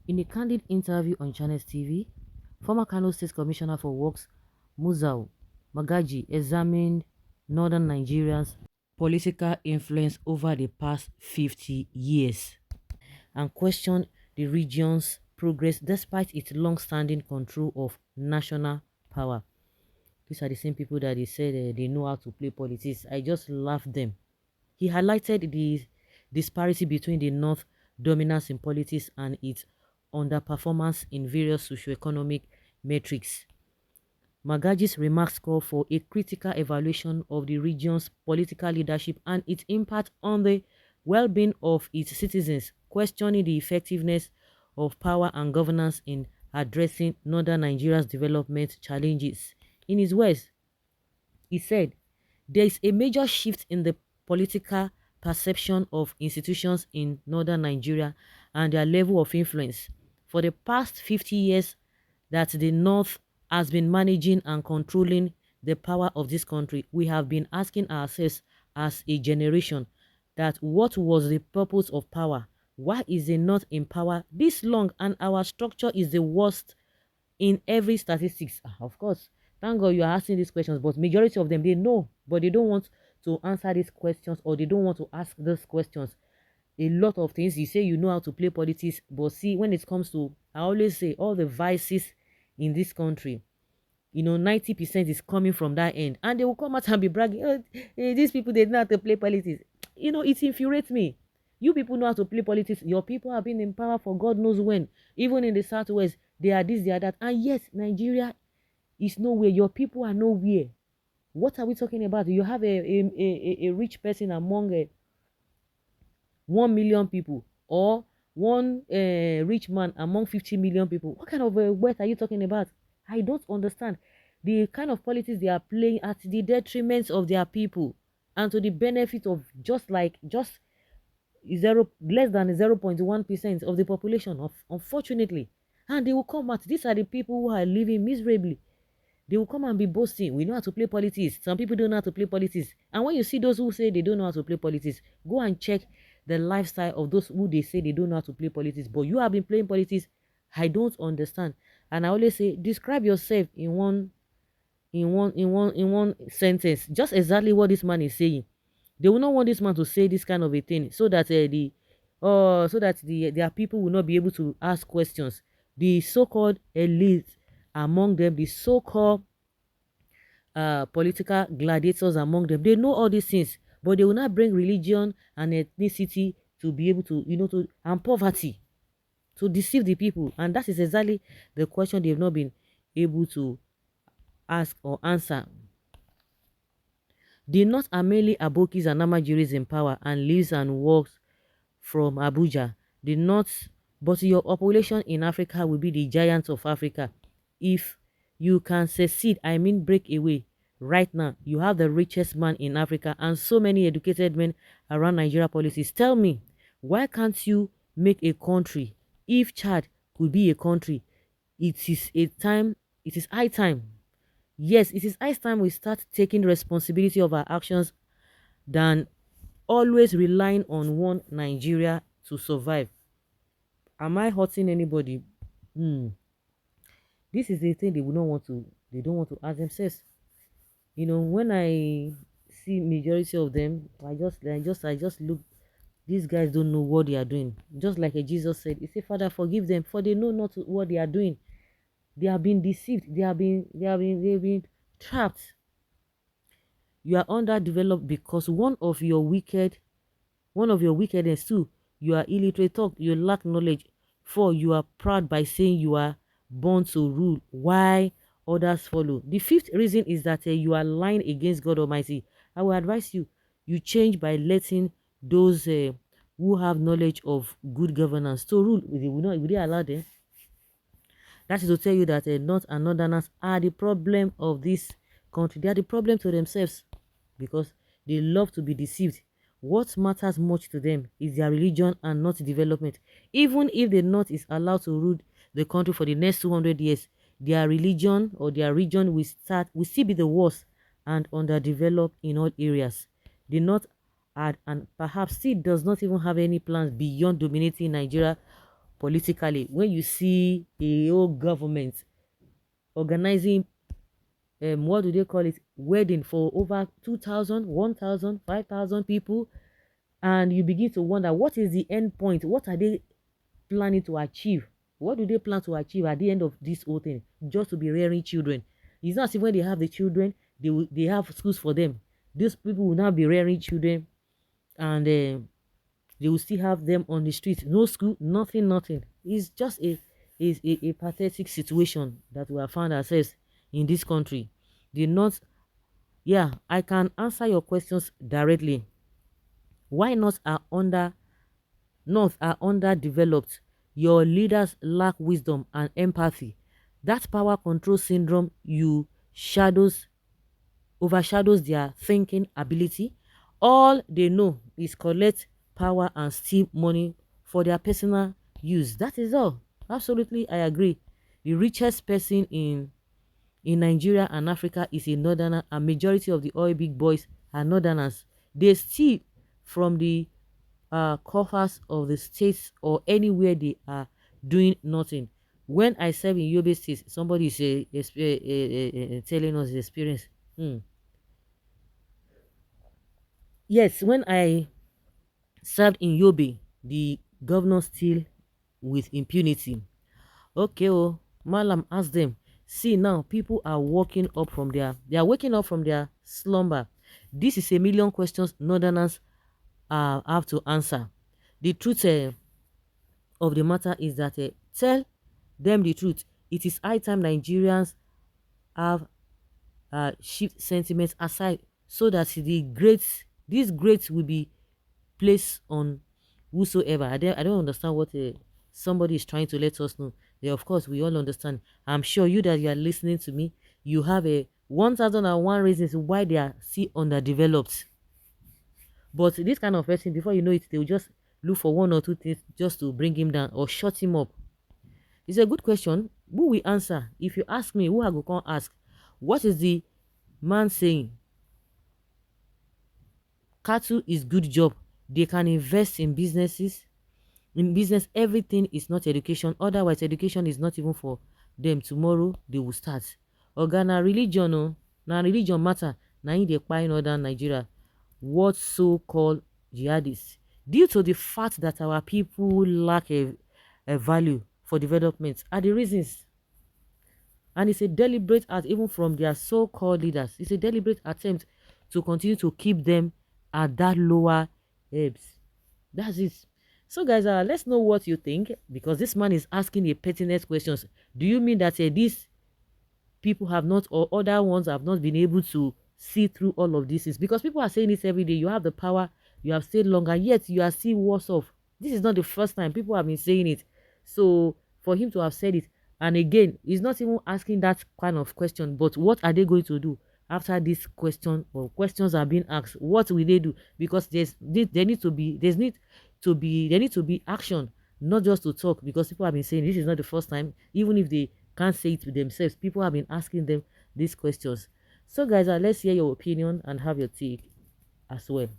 In a candid interview on Channels TV, former Kano State Commissioner for Works, Muzau Mogaji, examined northern Nigeria's political influence over the past 50 years and questioned the region's progress despite its long-standing control of national power. These are the same people that they said they know how to play politics. I just laughed them. He highlighted the disparity between the North dominance in politics and its underperformance in various socioeconomic metrics. Magaji's remarks call for a critical evaluation of the region's political leadership and its impact on the well-being of its citizens, questioning the effectiveness of power and governance in addressing northern Nigeria's development challenges. In his words, he said, there is a major shift in the political perception of institutions in northern Nigeria and their level of influence. For the past 50 years that the North has been managing and controlling the power of this country, we have been asking ourselves as a generation that what was the purpose of power? Why is the North in power this long and our structure is the worst in every statistics? Of course, thank God you are asking these questions, but majority of them they know, but they don't want to answer these questions or they don't want to ask those questions. A lot of things you say you know how to play politics, but see when it comes to, I always say all the vices in this country, 90% is coming from that end, and they will come out and be bragging, oh, these people they know how to play politics. It infuriates me. You people know how to play politics. Your people have been in power for God knows when. Even in the southwest, they are this, they are that, and yes, Nigeria is nowhere. Your people are nowhere. What are we talking about? You have a rich person among 1 million people, or one rich man among 50 million people. What kind of wealth are you talking about? I don't understand the kind of politics they are playing at the detriment of their people and to the benefit of just zero less than 0.1% of the population of unfortunately. And they will come out, these are the people who are living miserably. They will come and be boasting, we know how to play politics. Some people don't know how to play politics. And when you see those who say they don't know how to play politics, go and check the lifestyle of those who they say they don't know how to play politics. But you have been playing politics. I don't understand. And I always say, describe yourself in one sentence. Just exactly what this man is saying. They will not want this man to say this kind of a thing so that their people will not be able to ask questions. The so-called elite among them, the so-called political gladiators among them, they know all these things, but they will not bring religion and ethnicity to be able to, and poverty to deceive the people. And that is exactly the question they've not been able to ask or answer. The North are mainly Abokis and Namajuris in power and lives and works from Abuja. The North, but your population in Africa will be the giants of Africa. If you can succeed, I mean break away. Right now, you have the richest man in Africa and so many educated men around Nigeria policies. Tell me, why can't you make a country? If Chad could be a country, it is high time. Yes, it is high time we start taking responsibility of our actions than always relying on one Nigeria to survive. Am I hurting anybody? Hmm. This is the thing they don't want to ask themselves. When I see majority of them, I just look, these guys don't know what they are doing. Just like Jesus said, he said, Father, forgive them, for they know not what they are doing. They have been deceived, they've been trapped. You are underdeveloped because one of your wickedness too, you are illiterate, talk, you lack knowledge. For you are proud by saying you are born to rule, why others follow. The fifth reason is that you are lying against God Almighty. I will advise you, you change by letting those who have knowledge of good governance to rule. Will they allow them? That is to tell you that North and Northerners are the problem of this country. They are the problem to themselves because they love to be deceived. What matters much to them is their religion and not development. Even if the North is allowed to rule the country for the next 200 years, their religion or their region will still be the worst and underdeveloped in all areas. The North had and perhaps still does not even have any plans beyond dominating Nigeria politically. When you see a whole government organizing what do they call it, wedding for over 2,000, 1,000, 5,000 people, and you begin to wonder what is the end point, what are they planning to achieve, what do they plan to achieve at the end of this whole thing, just to be rearing children. It's not as if when they have the children they have schools for them. These people will now be rearing children, and they will still have them on the street, no school, nothing, nothing. It's just a pathetic situation that we have found ourselves in this country. The North, yeah, I can answer your questions directly. Why not are under North are underdeveloped? Your leaders lack wisdom and empathy. That power control syndrome you shadows overshadows their thinking ability. All they know is collect power and steal money for their personal use. That is all. Absolutely, I agree. The richest person in Nigeria and Africa is a northerner, and majority of the oil big boys are northerners. They steal from the coffers of the states or anywhere they are doing nothing. When I serve in Yobe State, somebody is telling us the experience. Hmm. Yes, when I served in Yobe, the governor still with impunity. Okay, oh, Malam asked them. See now, people are they are waking up from their slumber. This is a million questions Northerners have to answer. The truth of the matter is that tell them the truth. It is high time Nigerians have shift sentiments aside so that these greats will be placed on whosoever. I don't understand what somebody is trying to let us know. Yeah, of course, we all understand. I'm sure you that you are listening to me, you have a 1,001 reasons why they are still underdeveloped. But this kind of person, before you know it, they will just look for one or two things just to bring him down or shut him up. It's a good question. Who will answer? If you ask me, who I go come ask? What is the man saying? Cattle is good job. They can invest in businesses. In business, everything is not education. Otherwise, education is not even for them. Tomorrow, they will start. Oga, na religion, oh, na religion matter. Na in the in northern Nigeria. What so-called jihadists? Due to the fact that our people lack a value for development are the reasons. And it's a deliberate act, even from their so-called leaders. It's a deliberate attempt to continue to keep them at that lower ebbs. That's it. So, guys, let's know what you think, because this man is asking a pertinent questions. Do you mean that these people have not, or other ones have not been able to see through all of this? Is because people are saying this every day. You have the power, you have stayed longer, yet you are still worse off. This is not the first time people have been saying it. So, for him to have said it, and again, he's not even asking that kind of question, but what are they going to do after this question or questions are being asked? What will they do? Because there need to be there need to be action, not just to talk, because people have been saying this is not the first time. Even if they can't say it to themselves, people have been asking them these questions. So guys, let's hear your opinion and have your take as well.